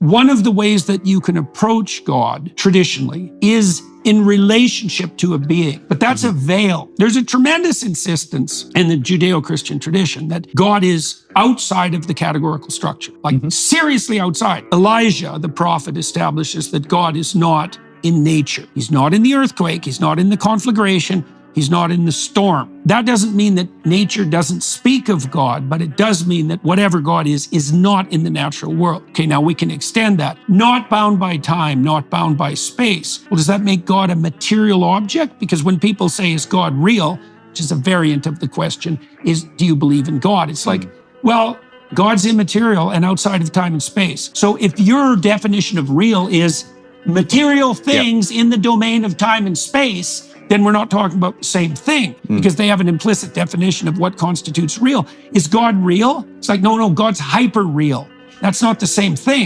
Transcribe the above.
One of the ways that you can approach God traditionally is in relationship to a being, but that's a veil. There's a tremendous insistence in the Judeo-Christian tradition that God is outside of the categorical structure, like seriously outside. Elijah, the prophet, establishes that God is not in nature. He's not in the earthquake. He's not in the conflagration. He's not in the storm. That doesn't mean that nature doesn't speak of God, but it does mean that whatever God is not in the natural world. Okay, now we can extend that. Not bound by time, not bound by space. Well, does that make God a material object? Because when people say, is God real? Which is a variant of the question, do you believe in God? It's like, well, God's immaterial and outside of time and space. So if your definition of real is material things in the domain of time and space, then we're not talking about the same thing, because they have an implicit definition of what constitutes real. Is God real? It's like, no, God's hyper real. That's not the same thing.